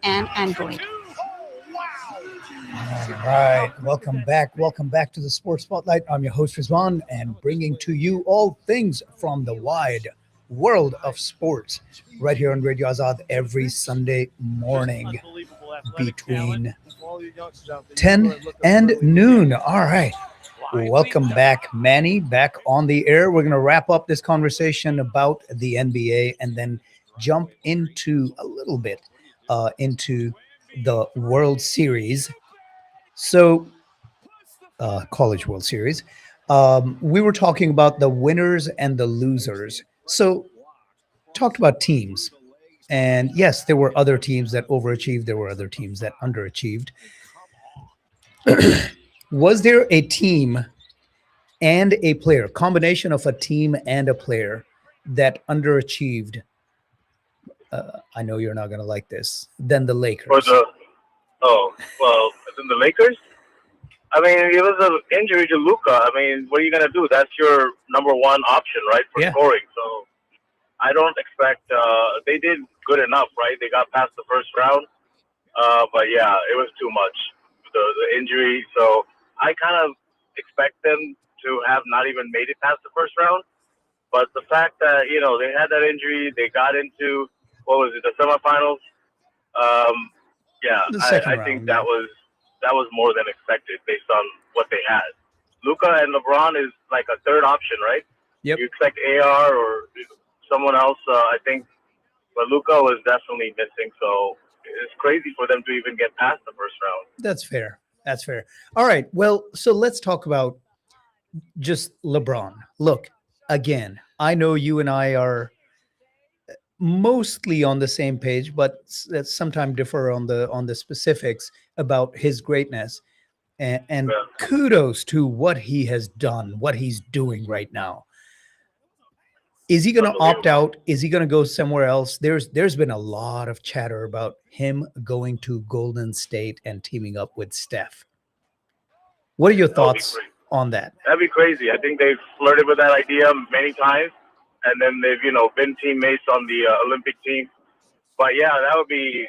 and Android. All right, welcome back. Welcome back to the Sports Spotlight. I'm your host Rizwan, and bringing to you all things from the wide world of sports, right here on Radio Azad every Sunday morning between 10 and noon. All right. Welcome back, Manny, back on the air. We're going to wrap up this conversation about the NBA and then jump into a little bit into the World Series. So, College World Series. We were talking about the winners and the losers. So, talked about teams. And yes, there were other teams that overachieved, there were other teams that underachieved. Was there a team and a player, combination of a team and a player that underachieved? I know you're not going to like this. Than the For Lakers. the well, then the Lakers. I mean, it was an injury to Luca. I mean, what are you gonna do? That's your number one option, right, for Yeah, scoring. So I don't expect. They did good enough, right? They got past the first round, but yeah, it was too much the injury. So I kind of expect them to have not even made it past the first round. But the fact that they had that injury, they got into what was it, the semifinals. Um, yeah, the I second think round. Yeah. that was more than expected based on what they had. Luca and LeBron is like a third option, right? Yep. You expect AR or someone else, I think, but Luca was definitely missing. So it's crazy for them to even get past the first round. That's fair. That's fair. All right. Well, so let's talk about just LeBron. Look, again, I know you and I are mostly on the same page, but sometimes differ on the specifics about his greatness. And Yeah, kudos to what he has done, what he's doing right now. Is he going to opt unbelievable. out? Is he going to go somewhere else? There's been a lot of chatter about him going to Golden State and teaming up with Steph. What are your That would be thoughts great. on that? That'd be crazy. I think they've flirted with that idea many times, and then they've been teammates on the Olympic team. But yeah, that would be.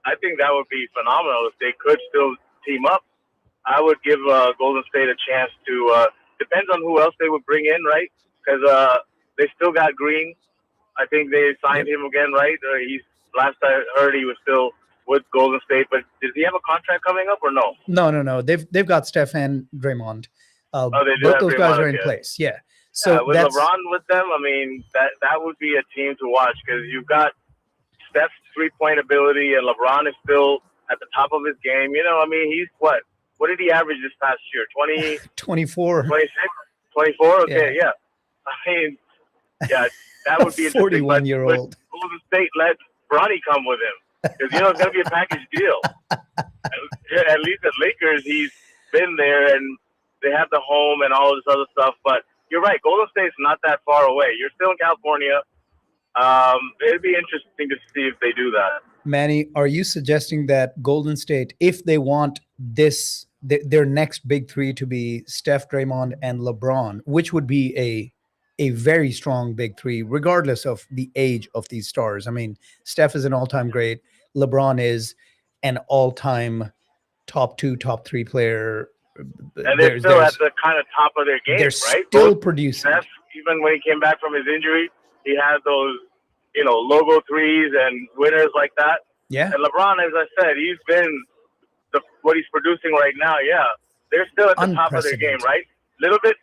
I think that would be phenomenal if they could still team up. I would give Golden State a chance to. Depends on who else they would bring in, right? Because they still got Green. I think they signed Yep. him again, right? He's last I heard he was still with Golden State, but does he have a contract coming up or no? No, no, no. They've got Steph and Draymond. Oh, they do Both have those guys Draymond. are in Okay. place. Yeah. Yeah, So with that's LeBron with them, I mean that would be a team to watch because you've got Steph's 3-point ability, and LeBron is still at the top of his game. I mean, he's what? What did he average this past year? 20, 24. 26, 24? Yeah. Okay, yeah. I mean, yeah, that A would be interesting. But 41-year with old. Golden State, let Bronny come with him because it's going to be a package deal. At least at Lakers, he's been there and they have the home and all this other stuff. But you're right, Golden State's not that far away. You're still in California. It'd be interesting to see if they do that. Manny, are you suggesting that Golden State, if they want their next big three to be Steph, Draymond, and LeBron, which would be a very strong big three, regardless of the age of these stars? I mean, Steph is an all-time great. LeBron is an all-time top two, top three player. And they're still at the kind of top of their They're game, right? still Both producing. Steph, even when he came back from his injury, he had those, logo threes and winners like that. Yeah, And LeBron, as I said, he's been what he's producing right now. Yeah, they're still at the top of their game, unprecedented. right? Little bit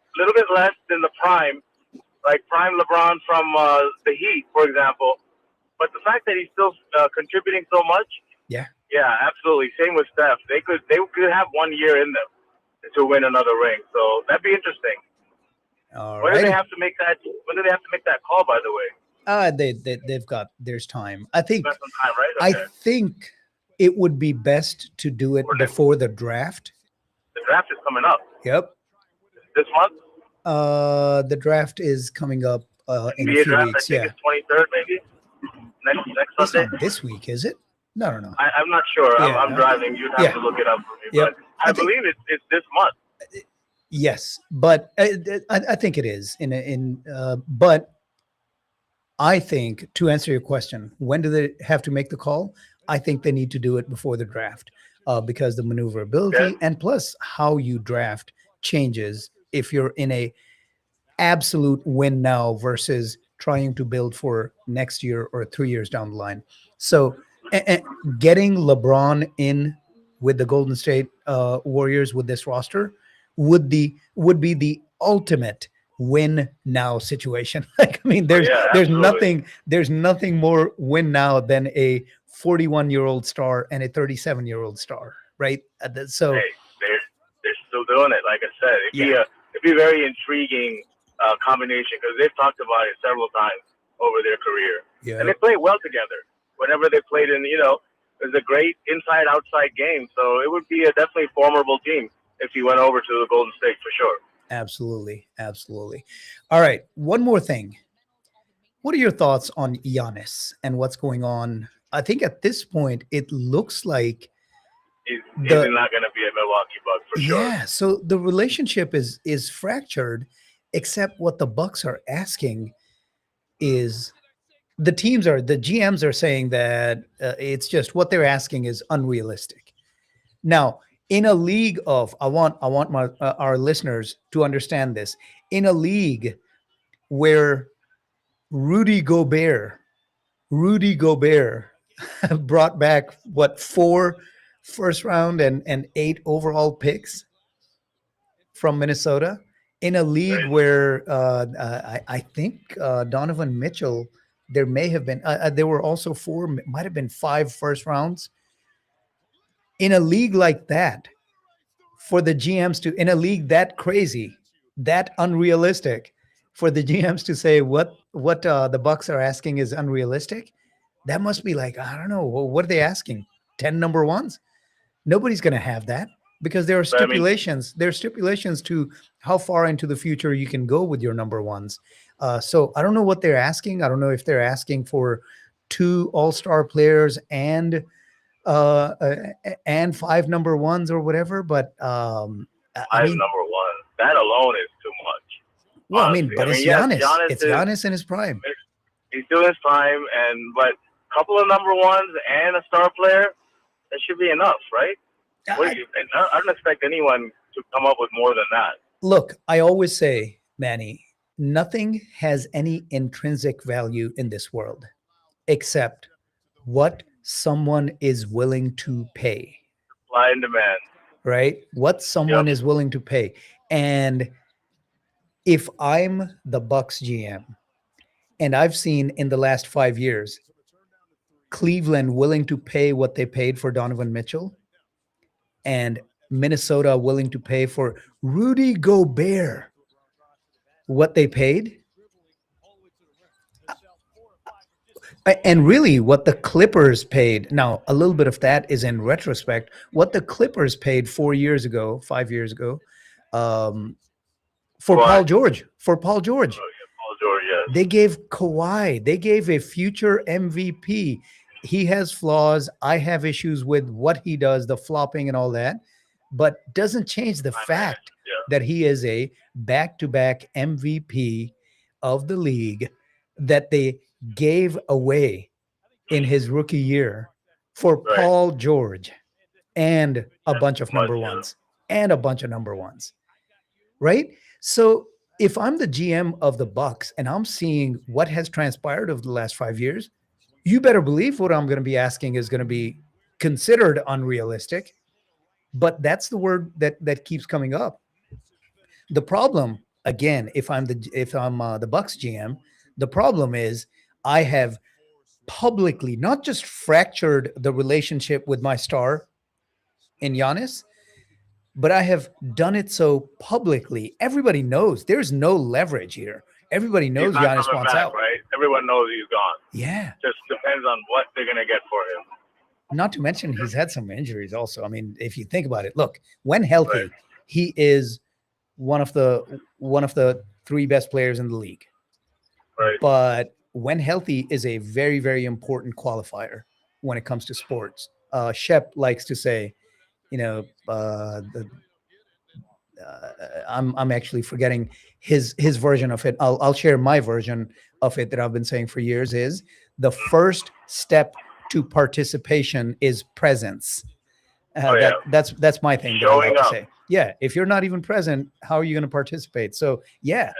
less than the prime, like prime LeBron from the Heat, for example. But the fact that he's still contributing so much, Yeah. yeah, absolutely. Same with Steph. They could have 1 year in them to win another ring. So that'd be interesting. All When do they right. have to make that? When do they have to make that call? By the way, They've got there's time. I think that's some time, right? I Okay. think it would be best to do it Or before the draft. the draft is coming up Yep. this month. The draft is coming up in a NBA few draft, I weeks. think Yeah. it's 23rd, maybe next It's Sunday. not this week, is it? No, no, no. I'm not sure. Yeah. I'm driving. You'd have Yeah. to look it up for me. Yep. But I I think believe it's this month. yes, but I think it is but I think to answer your question, when do they have to make the call? I think they need to do it before the draft because the Okay. maneuverability and plus how you draft changes if you're in a absolute win now versus trying to build for next year or 3 years down the line. So getting LeBron in with the Golden State Warriors with this roster would be the ultimate win now situation. Like I mean, Oh, yeah, absolutely. there's nothing more win now than a 41-year-old star and a 37-year-old star, right? So Hey, they're still doing it. Like I said, yeah, it'd be a very intriguing combination because they've talked about it several times over their career, and yeah. they play well together. Whenever they played in, it's a great inside outside game. So it would be a definitely formidable team if he went over to the Golden State for sure. Absolutely, absolutely. All right, one more thing. What are your thoughts on Giannis and what's going on? I think at this point it looks like He's the not going to be a Milwaukee Buck for sure. yeah, so the relationship is fractured, except what the Bucks are asking is the GMs are saying that it's just what they're asking is unrealistic. Now, in a league of I want my our listeners to understand this. In a league where Rudy Gobert, Rudy Gobert brought back what 4 first round and 8 overall picks from Minnesota in a league Crazy. where I think Donovan Mitchell. There may have been there were also might have been 5 first rounds in a league like that for the GMs to in a league that crazy, that unrealistic, for the GMs to say what the Bucks are asking is unrealistic. That must be like I don't know what are they asking? 10 number 1s? Nobody's going to have that because there are But I mean, stipulations. There are stipulations to how far into the future you can go with your number 1s. So I don't know what they're asking. I don't know if they're asking for 2 all-star players and 5 number 1s or whatever. But I five mean, number one. That alone is too much. well, I mean, Honestly, but I mean, it's yes, Giannis. Giannis It's is Giannis in his prime. he's doing his prime, but a couple of number ones and a star player, that should be enough, right? What do I, you? I don't expect anyone to come up with more than that. Look, I always say, Manny, nothing has any intrinsic value in this world except what someone is willing to pay, Supply and demand. right? What Yep. someone is willing to pay. And if I'm the Bucks GM and I've seen in the last 5 years Cleveland willing to pay what they paid for Donovan Mitchell and Minnesota willing to pay for Rudy Gobert what they paid, and really what the Clippers paid. Now, a little bit of that is in retrospect. What the Clippers paid 4 years ago, 5 years ago, um, for Kawhi. Paul George, for Paul George, Oh, yeah, Paul George. Yes. they gave Kawhi, they gave a future MVP. He has flaws. I have issues with what he does, the flopping and all that, but doesn't change the My man. fact Yeah. that he is a back-to-back MVP of the league that they gave away in his rookie year for Right. Paul George and a That's bunch too of much. number Yeah. ones and a bunch of number ones, right? So if I'm the GM of the Bucks and I'm seeing what has transpired over the last 5 years, you better believe what I'm going to be asking is going to be considered unrealistic. But that's the word that keeps coming up. The problem, again, if I'm the Bucks GM, the problem is I have publicly not just fractured the relationship with my star in Giannis, but I have done it so publicly. Everybody knows there's no leverage here. Everybody He's knows not Giannis coming wants back, out. right? Everyone knows he's gone. Yeah. Just depends on what they're gonna get for him. Not to mention he's had some injuries also. I mean, if you think about it, look, when Right. healthy, he is one of the 3 best players in the league. Right. But when healthy is a very, very important qualifier when it comes to sports. Shep likes to say, you know, I'm actually forgetting his version of it. I'll share my version of it that I've been saying for years is the first step to participation is presence. Oh, yeah. That's my thing that I Showing like to up. say. Yeah, if you're not even present, how are you going to participate? So yeah,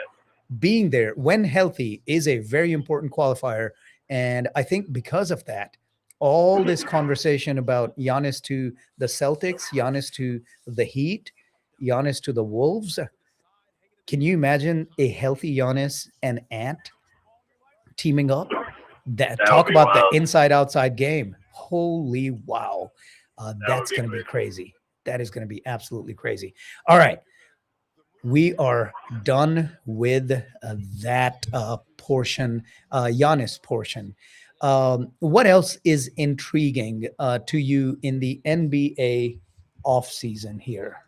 being there when healthy is a very important qualifier, and I think because of that, all this conversation about Giannis to the Celtics, Giannis to the Heat, Giannis to the Wolves. Can you imagine a healthy Giannis and Ant teaming up? That That would talk be about the wild. inside outside game. Holy wow. That's be going to be crazy. crazy. That is going to be absolutely crazy. All right. We are done with that portion, Giannis portion. What else is intriguing to you in the NBA offseason here?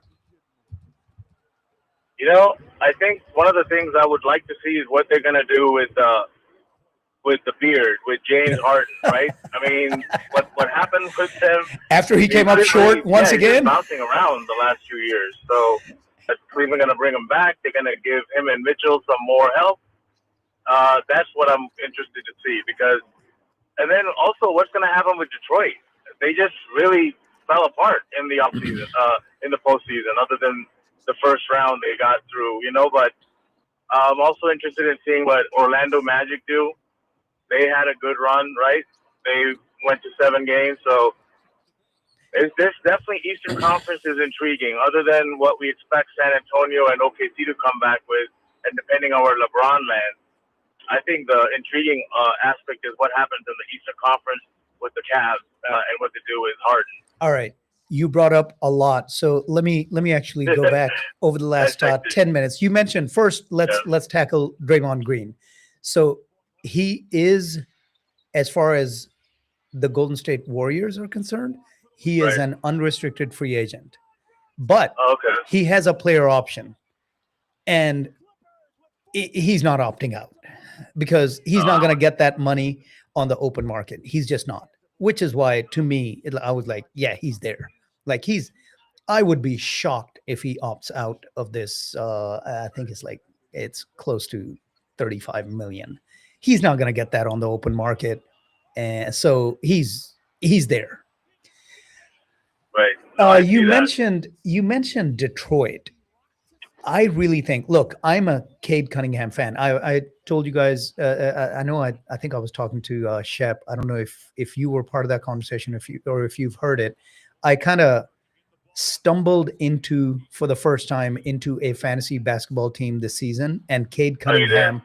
You know, I think one of the things I would like to see is what they're gonna do with the beard, with James Harden, right? I mean, what happened with him? After he came up He's short once he's been again? bouncing around the last few years. So, is Cleveland gonna bring him back? They're gonna give him and Mitchell some more help. That's what I'm interested to see because, and then also what's gonna happen with Detroit? They just really fell apart in the offseason, in the postseason, other than the first round they got through, but I'm also interested in seeing what Orlando Magic do. They had a good run, right? They went to 7 games, so this definitely Eastern Conference is intriguing. Other than what we expect San Antonio and OKC to come back with, and depending on where LeBron lands, I think the intriguing aspect is what happens in the Eastern Conference with the Cavs and what to do with Harden. All right. You brought up a lot, so let me actually go back over the last 10 minutes. You mentioned first. Let's tackle Draymond Green. So he is, as far as the Golden State Warriors are concerned, he is an unrestricted free agent, but he has a player option, and he's not opting out because he's not going to get that money on the open market. He's just not. Which is why, to me, I was like, yeah, he's there. Like I would be shocked if he opts out of this. I think it's close to 35 million. He's not going to get that on the open market. And so he's there. Right. No, you mentioned Detroit. I really think, look, I'm a Cade Cunningham fan. I told you guys, I know, I think I was talking to Shep. I don't know if you were part of that conversation, if you've heard it. I kind of stumbled for the first time into a fantasy basketball team this season, and Cade Cunningham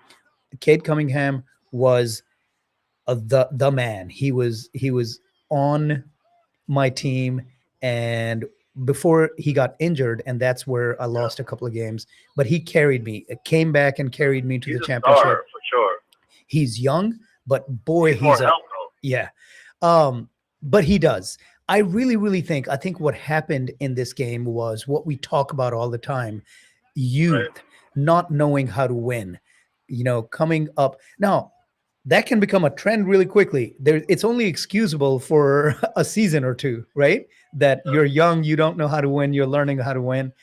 was the man. He was on my team, and before he got injured, and that's where I lost a couple of games, but he carried me. It came back and carried me to the championship. Star, for sure. He's young, but boy, he's yeah. But he does. I really think what happened in this game was what we talk about all the time: youth, not knowing how to win. Coming up now. That can become a trend really quickly. It's only excusable for a season or two, right? That you're young, you don't know how to win, you're learning how to win.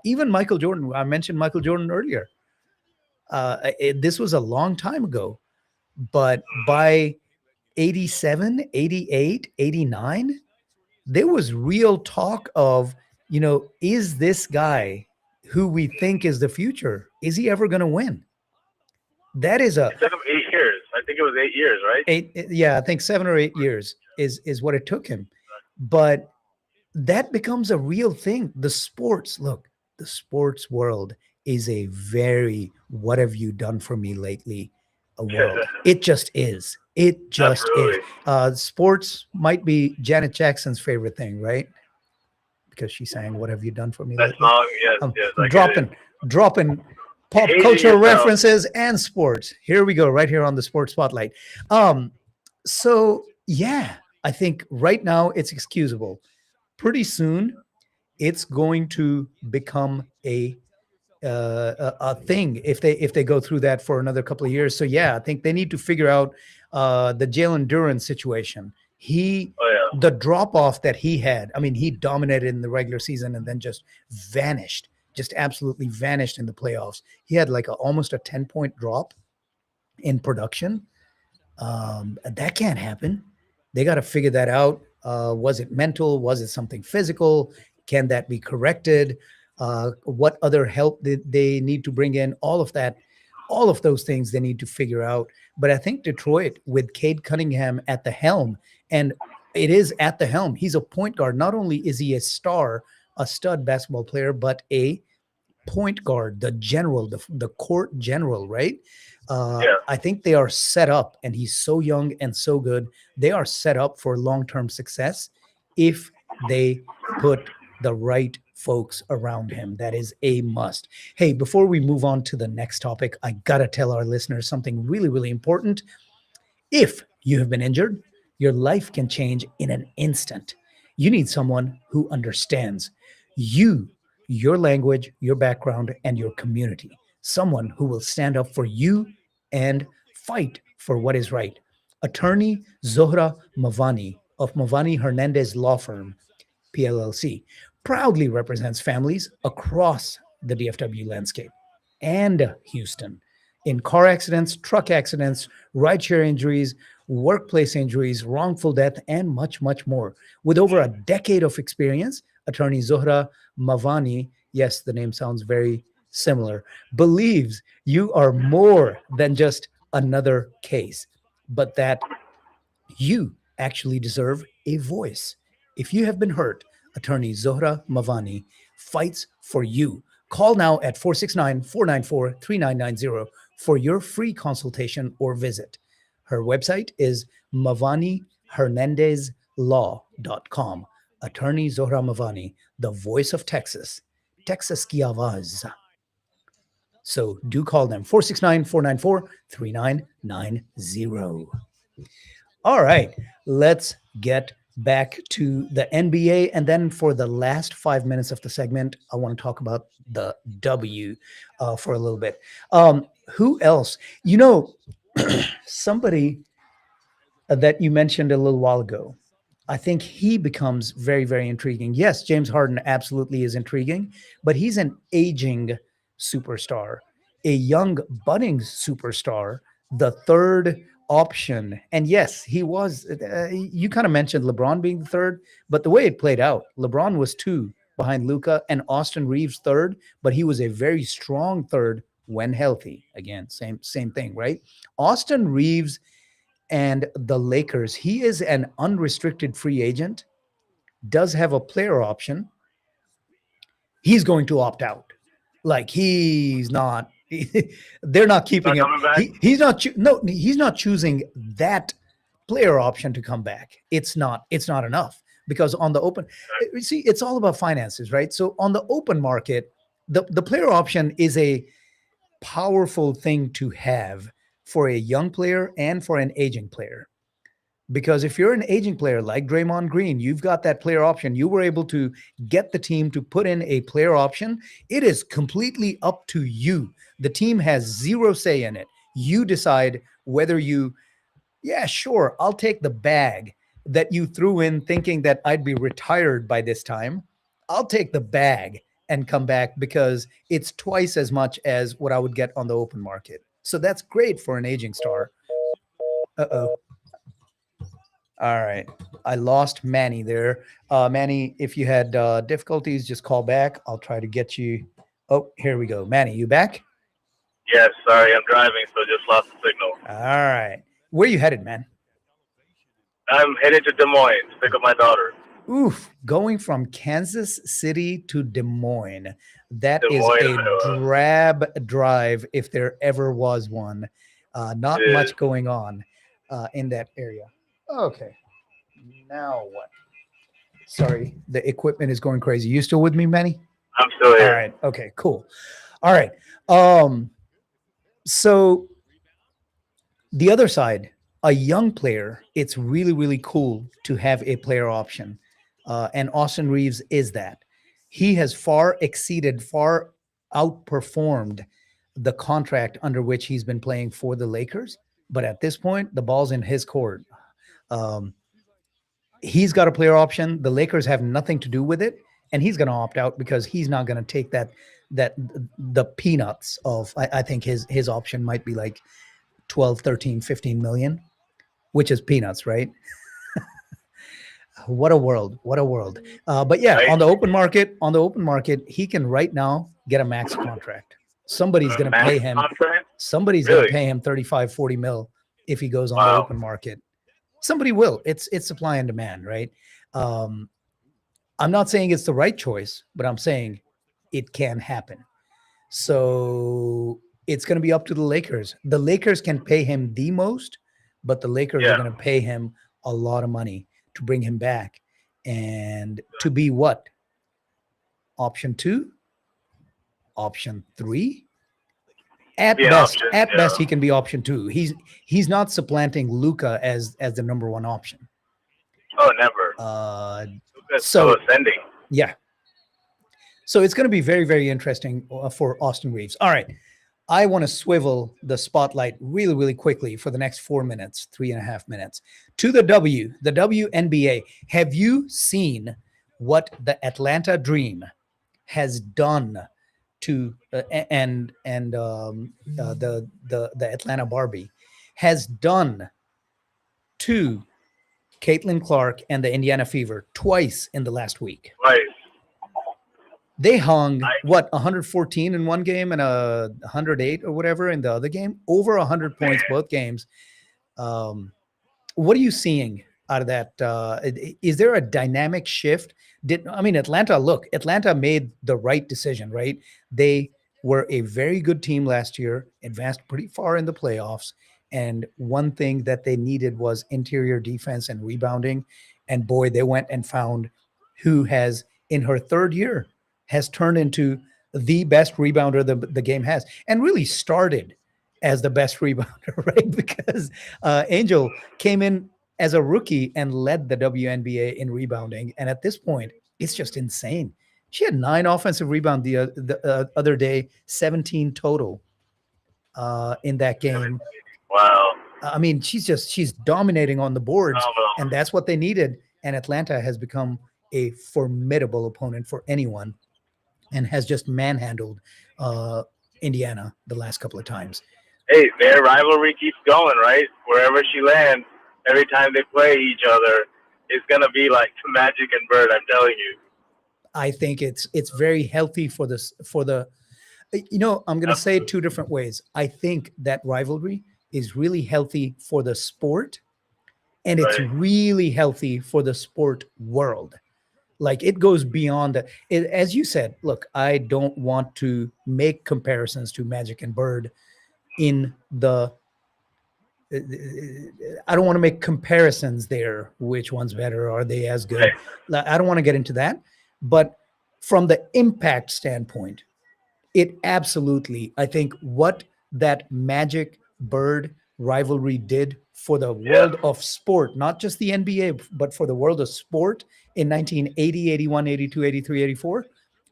Even Michael Jordan, I mentioned Michael Jordan earlier. This was a long time ago, but by 87, 88, 89, there was real talk of, is this guy who we think is the future, is he ever going to win? That is it took him 8 years. I think it was 8 years, right? Yeah, I think 7 or 8 years is what it took him. But that becomes a real thing. The sports world is a very "what have you done for me lately" a world. It just is. It just is. Sports might be Janet Jackson's favorite thing, right? Because she sang "What Have You Done for Me Lately." That song, yes. Dropping pop culture references and sports. Here we go, right here on the Sports Spotlight. So yeah, I think right now it's excusable. Pretty soon, it's going to become a thing if they go through that for another couple of years. So yeah, I think they need to figure out the Jalen Duren situation. The drop off that he had. I mean, he dominated in the regular season and then just vanished. Just absolutely vanished in the playoffs. He had almost a 10-point drop in production. That can't happen. They got to figure that out. Was it mental? Was it something physical? Can that be corrected? What other help did they need to bring in? All of that, all of those things they need to figure out. But I think Detroit, with Cade Cunningham at the helm, and it is at the helm, he's a point guard. Not only is he a star, a stud basketball player, but a point guard, the general, the court general, right? Yeah. I think they are set up, and he's so young and so good. They are set up for long-term success if they put the right folks around him. That is a must. Hey, before we move on to the next topic, I gotta tell our listeners something really, really important. If you have been injured, your life can change in an instant. You need someone who understands you, your language, your background, and your community. Someone who will stand up for you and fight for what is right. Attorney Zohra Mavani of Mavani Hernandez Law Firm, PLLC, proudly represents families across the DFW landscape and Houston in car accidents, truck accidents, rideshare injuries, workplace injuries, wrongful death, and much, much more. With over a decade of experience, attorney Zohra Mavani, yes, the name sounds very similar, believes you are more than just another case, but that you actually deserve a voice. If you have been hurt, attorney Zohra Mavani fights for you. Call now at 469-494-3990 for your free consultation or visit. Her website is MavaniHernandezLaw.com. Attorney Zohra Mavani, the voice of Texas. Texas ki Awaaz. So do call them, 469-494-3990. All right, let's get back to the NBA. And then for the last 5 minutes of the segment, I want to talk about the W for a little bit. Who else? You know, somebody that you mentioned a little while ago, I think he becomes very, very intriguing. Yes, James Harden absolutely is intriguing, but he's an aging superstar, a young budding superstar, the third option. And yes, he was, you kind of mentioned LeBron being the third, but the way it played out, LeBron was two behind Luka and Austin Reeves third, but he was a very strong third when healthy. Again, same thing, right? Austin Reeves and the Lakers, he is an unrestricted free agent, does have a player option. He's going to opt out. Like he's not, they're not keeping him. He's not choosing that player option to come back. It's not enough because on the open, see, it's all about finances, right? So on the open market, the player option is a powerful thing to have for a young player and for an aging player. Because if you're an aging player like Draymond Green, you've got that player option. You were able to get the team to put in a player option. It is completely up to you. The team has zero say in it. You decide whether yeah, sure, I'll take the bag that you threw in thinking that I'd be retired by this time. I'll take the bag and come back because it's twice as much as what I would get on the open market. So that's great for an aging star. Uh-oh. All right. I lost Manny there. Manny, if you had difficulties, just call back. I'll try to get you. Oh, here we go. Manny, you back? Yes, sorry, I'm driving, so just lost the signal. All right. Where you headed, man? I'm headed to Des Moines to pick up my daughter. Oof. Going from Kansas City to Des Moines. That is a drab drive if there ever was one. Not much going on in that area. Okay. Now what? Sorry, the equipment is going crazy. You still with me, Manny? I'm still here. All right. Okay, cool. All right. So the other side, a young player, it's really, really cool to have a player option. And Austin Reeves is that. He has far outperformed the contract under which he's been playing for the Lakers. But at this point, the ball's in his court. He's got a player option. The Lakers have nothing to do with it, and he's going to opt out because he's not going to take the peanuts of, I think his option might be like 12, 13, 15 million, which is peanuts, right? What a world! What a world! But yeah, Right? on the open market, he can right now get a max contract. Somebody's going to Max pay him. contract? Somebody's going to Really? pay him 35, 40 mil if he goes on the Wow. open market. Somebody will. It's supply and demand, right? Um, I'm not saying it's the right choice, but I'm saying it can happen. So it's going to be up to the Lakers. The Lakers can pay him the most, but the Lakers are Yeah. going to pay him a lot of money to bring him back. And to be what? Option 2, option 3. At Be an best, option. at Yeah. best, he can be option 2. He's not supplanting Luca as the number 1 option. Oh, never. It's So still ascending. yeah. So it's going to be very, very interesting for Austin Reeves. All right. I want to swivel the spotlight really, really quickly for the next 4 minutes, 3.5 minutes to the WNBA. Have you seen what the Atlanta Dream has done to the Atlanta Barbie has done to Caitlin Clark and the Indiana Fever twice in the last week? Right. They hung 114 in one game and 108 or whatever in the other game, over 100 points both games. What are you seeing out of that? Is there a dynamic shift? Atlanta made the right decision, right? They were a very good team last year, advanced pretty far in the playoffs. And one thing that they needed was interior defense and rebounding. And boy, they went and found who has, in her third year, has turned into the best rebounder the game has, and really started as the best rebounder, right? Because Angel came in as a rookie and led the WNBA in rebounding. And at this point, it's just insane. She had 9 offensive rebounds the other day, 17 total in that game. Wow. I mean, she's dominating on the boards, Phenomenal. and that's what they needed. And Atlanta has become a formidable opponent for anyone, and has just manhandled Indiana the last couple of times. Hey, their rivalry keeps going, right? Wherever she lands, every time they play each other, it's gonna be like Magic and Bird. I'm telling you. I think it's very healthy for this. I'm going to say it 2 different ways. I think that rivalry is really healthy for the sport, and it's Right. really healthy for the sport world. Like, it goes beyond that. As you said, look, I don't want to make comparisons to Magic and Bird I don't want to make comparisons there. Which one's better? Are they as good? Right. I don't want to get into that. But from the impact standpoint, it absolutely, I think what that Magic Bird rivalry did for the world of sport, not just the NBA, but for the world of sport in 1980, 81, 82, 83, 84,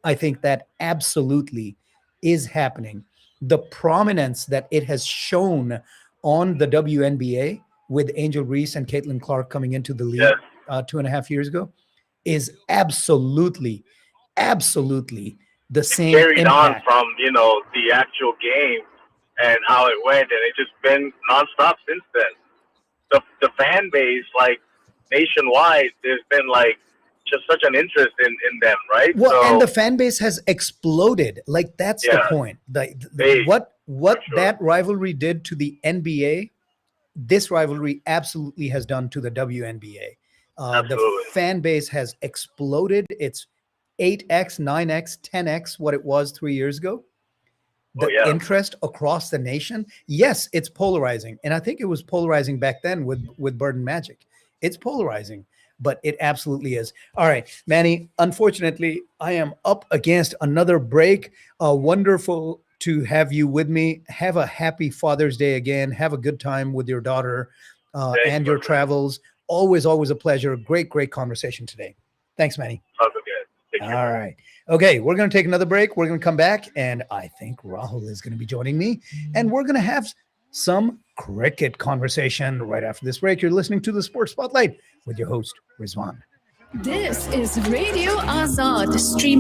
I think that absolutely is happening. The prominence that it has shown on the WNBA with Angel Reese and Caitlin Clark coming into the league 2.5 years ago is absolutely the same Carried on impact. from the actual game and how it went, and it's just been nonstop since then. The fan base, like nationwide, there's been like just such an interest in them, right? Well, and the fan base has exploded. Like, that's the point. What sure. that rivalry did to the NBA, this rivalry absolutely has done to the WNBA. The fan base has exploded. It's 8x, 9x, 10x what it was 3 years ago. The interest across the nation. Yes, it's polarizing. And I think it was polarizing back then with Bird and Magic. It's polarizing, but it absolutely is. All right, Manny, unfortunately, I am up against another break. Wonderful to have you with me. Have a happy Father's Day again. Have a good time with your daughter and your travels. Always a pleasure. Great conversation today. Thanks, Manny. All right. Okay, we're going to take another break. We're going to come back, and I think Rahul is going to be joining me, and we're going to have some cricket conversation right after this break. You're listening to the Sports Spotlight with your host, Rizwan. This is Radio Azad, streaming